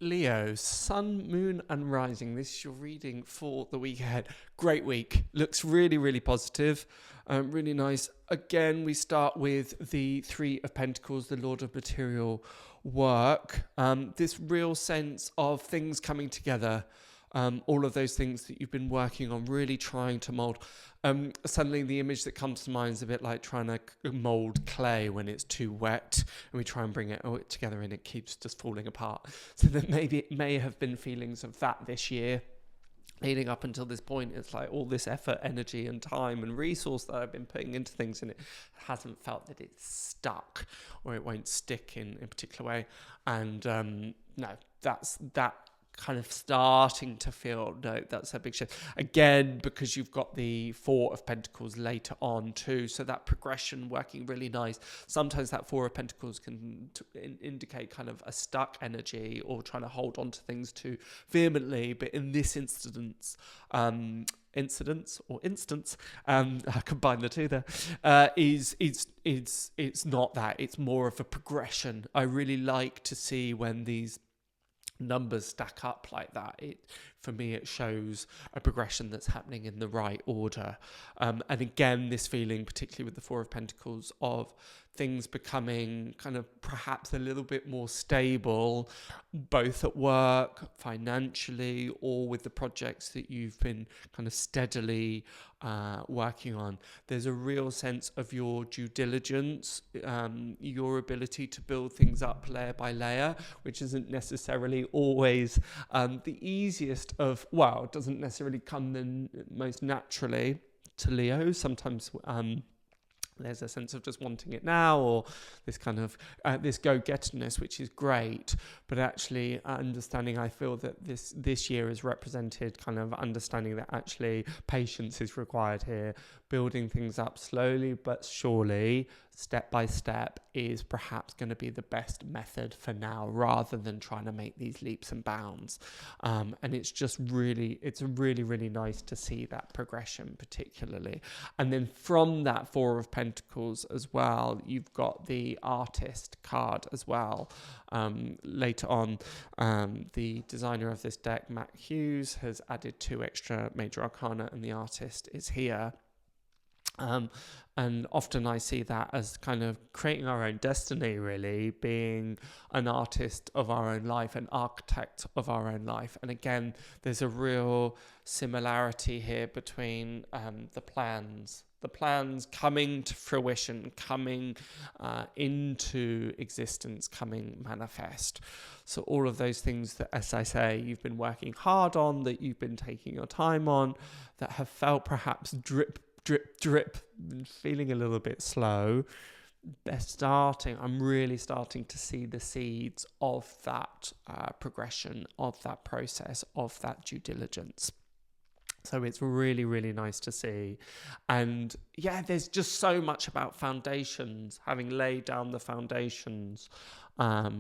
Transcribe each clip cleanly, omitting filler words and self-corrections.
Leo, sun, moon and rising. This is your reading for the week ahead. Great week. Looks really, really positive. Really nice. Again, we start with the Three of Pentacles, the Lord of Material Work. This real sense of things coming together. All of those things that you've been working on, really trying to mold. Suddenly the image that comes to mind is a bit like trying to mold clay when it's too wet and we try and bring it together and it keeps just falling apart. So that maybe it may have been feelings of that this year. Leading up until this point, it's like all this effort, energy and time and resource that I've been putting into things, and it hasn't felt that it's stuck or it won't stick in a particular way. And no, that's that kind of starting to feel, no, that's a big shift again, because you've got the Four of Pentacles later on too, so that progression working really nice. Sometimes that Four of Pentacles can indicate kind of a stuck energy or trying to hold on to things too vehemently, but in this instance, I combine the two there, it's not that, it's more of a progression. I really like to see when these numbers stack up like that. For me, it shows a progression that's happening in the right order. And again, this feeling, particularly with the Four of Pentacles, of things becoming kind of perhaps a little bit more stable, both at work, financially, or with the projects that you've been kind of steadily working on. There's a real sense of your due diligence, your ability to build things up layer by layer, which isn't necessarily always the easiest of, well, it doesn't necessarily come the most naturally to Leo. Sometimes there's a sense of just wanting it now, or this kind of this go-getterness, which is great, but actually understanding, I feel that this year is represented kind of understanding that actually patience is required here. Building things up slowly but surely, step by step, is perhaps going to be the best method for now, rather than trying to make these leaps and bounds. And it's really nice to see that progression particularly. And then from that Four of Pentacles as well, you've got the Artist card as well. Later on, the designer of this deck, Matt Hughes, has added 2 extra major arcana, and the Artist is here. And often I see that as kind of creating our own destiny, really, being an artist of our own life, an architect of our own life. And again, there's a real similarity here between the plans coming to fruition, coming into existence, coming manifest. So all of those things that, as I say, you've been working hard on, that you've been taking your time on, that have felt perhaps drip, feeling a little bit slow, I'm really starting to see the seeds of that progression, of that process, of that due diligence. So it's really, really nice to see. And yeah, there's just so much about foundations, having laid down the foundations of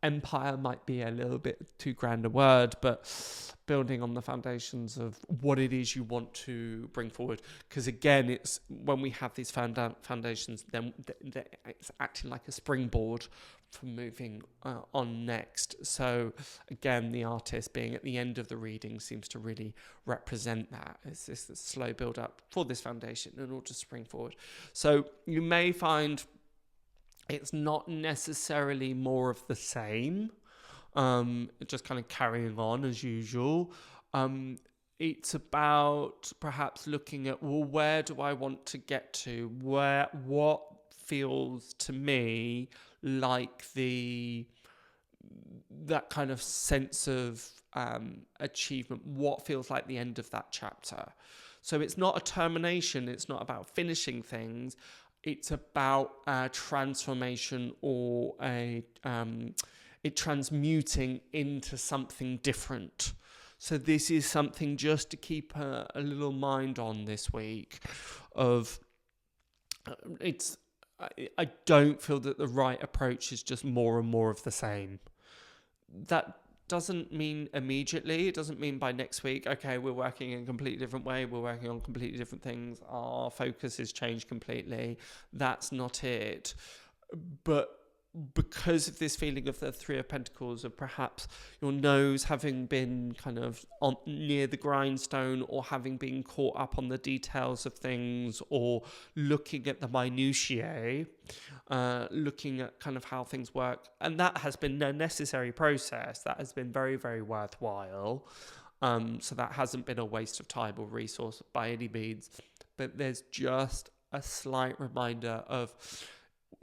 empire might be a little bit too grand a word, but building on the foundations of what it is you want to bring forward. Because again, it's when we have these foundations, then it's acting like a springboard for moving on next. So again, the Artist being at the end of the reading seems to really represent that. It's this slow build up for this foundation in order to spring forward. So you may find it's not necessarily more of the same, just kind of carrying on as usual. It's about perhaps looking at, well, where do I want to get to? What feels to me like that kind of sense of achievement? What feels like the end of that chapter? So it's not a termination. It's not about finishing things. It's about transformation, or it transmuting into something different. So this is something just to keep a little mind on this week. I don't feel that the right approach is just more and more of the same. That doesn't mean immediately, it doesn't mean by next week, okay, we're working in a completely different way, we're working on completely different things, our focus has changed completely. That's not it. But because of this feeling of the Three of Pentacles, of perhaps your nose having been kind of near the grindstone, or having been caught up on the details of things, or looking at the minutiae, looking at kind of how things work. And that has been a necessary process. That has been very, very worthwhile. So that hasn't been a waste of time or resource by any means. But there's just a slight reminder of,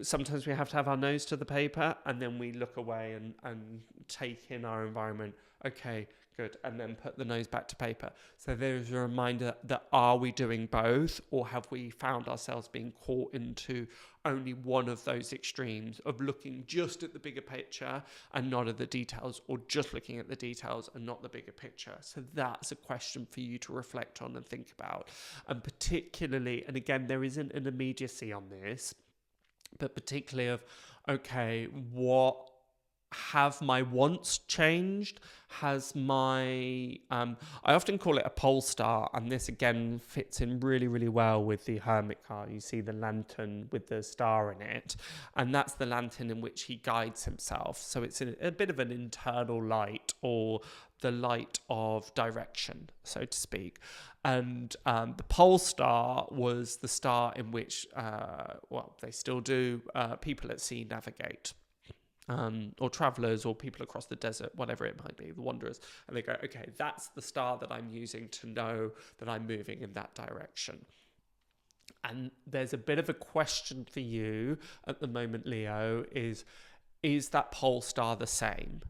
sometimes we have to have our nose to the paper, and then we look away and take in our environment. Okay, good. And then put the nose back to paper. So there's a reminder that, are we doing both, or have we found ourselves being caught into only one of those extremes of looking just at the bigger picture and not at the details, or just looking at the details and not the bigger picture? So that's a question for you to reflect on and think about. And particularly, and again, there isn't an immediacy on this, but particularly of, okay, what have my wants changed? Has my, I often call it a pole star, and this again fits in really, really well with the Hermit card. You see the lantern with the star in it, and that's the lantern in which he guides himself. So it's a bit of an internal light, or the light of direction, so to speak. And the pole star was the star in which, they still do, people at sea navigate, or travelers, or people across the desert, whatever it might be, the wanderers. And they go, okay, that's the star that I'm using to know that I'm moving in that direction. And there's a bit of a question for you at the moment, Leo, is that pole star the same?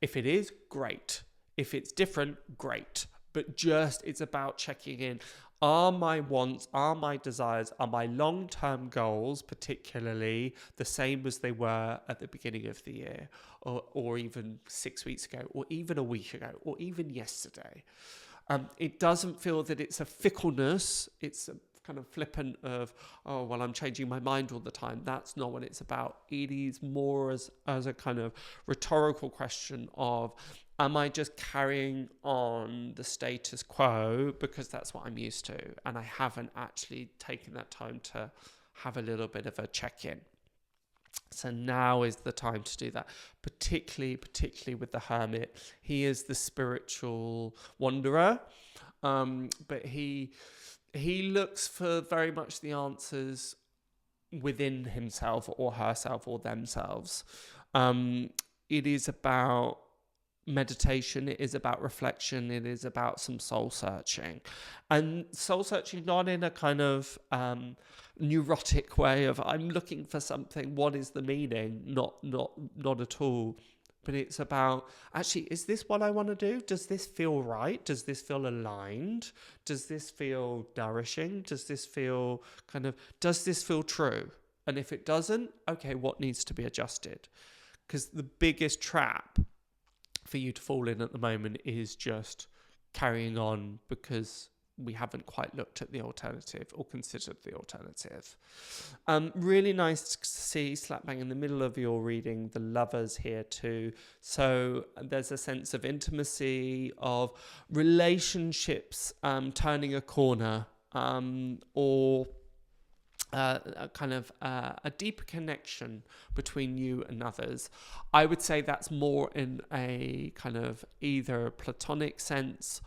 If it is, great. If it's different, great. But just, it's about checking in. Are my wants, are my desires, are my long-term goals particularly the same as they were at the beginning of the year, or even 6 weeks ago, or even a week ago, or even yesterday? It doesn't feel that it's a fickleness. It's a kind of flippant of, oh, well, I'm changing my mind all the time. That's not what it's about. It is more as a kind of rhetorical question of, am I just carrying on the status quo because that's what I'm used to, and I haven't actually taken that time to have a little bit of a check-in? So now is the time to do that, particularly with the Hermit. He is the spiritual wanderer, but he looks for very much the answers within himself or herself or themselves. It is about meditation, it is about reflection, it is about some soul searching, and soul searching not in a kind of neurotic way of, I'm looking for something, what is the meaning? Not at all. But it's about, actually, is this what I want to do? Does this feel right? Does this feel aligned? Does this feel nourishing? Does this feel true? And if it doesn't, okay, what needs to be adjusted? Because the biggest trap for you to fall in at the moment is just carrying on because we haven't quite looked at the alternative or considered the alternative. Really nice to see, slap bang in the middle of your reading, the Lovers here too. So there's a sense of intimacy, of relationships turning a corner, or a deeper connection between you and others. I would say that's more in a kind of either a platonic sense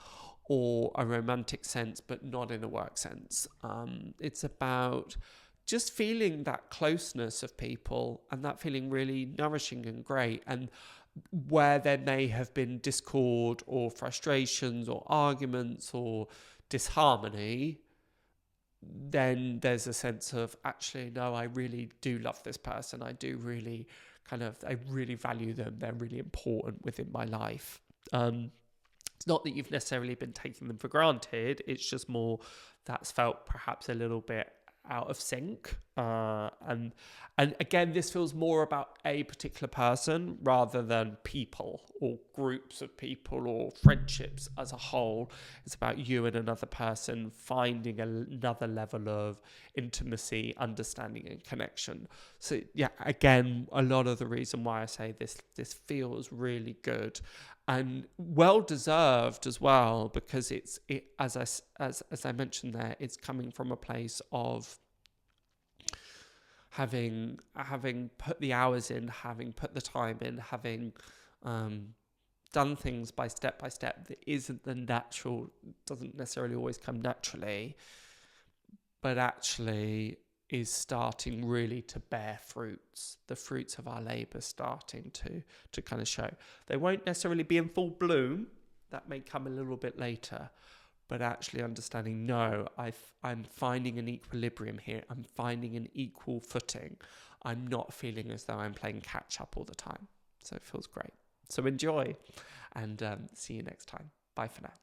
or a romantic sense, but not in a work sense. It's about just feeling that closeness of people, and that feeling really nourishing and great. And where there may have been discord or frustrations or arguments or disharmony, then there's a sense of, actually, no, I really do love this person. I really value them. They're really important within my life. It's not that you've necessarily been taking them for granted. It's just more that's felt perhaps a little bit out of sync. And again, this feels more about a particular person rather than people or groups of people or friendships as a whole. It's about you and another person finding another level of intimacy, understanding and connection. So yeah, again, a lot of the reason why I say this feels really good and well deserved as well, because as I mentioned there, it's coming from a place of having put the hours in, having put the time in, having done things by step that isn't the natural, doesn't necessarily always come naturally, but actually is starting really to bear fruits. The fruits of our labour starting to kind of show. They won't necessarily be in full bloom. That may come a little bit later, but actually understanding, no, I'm finding an equilibrium here. I'm finding an equal footing. I'm not feeling as though I'm playing catch up all the time. So it feels great. So enjoy, and see you next time. Bye for now.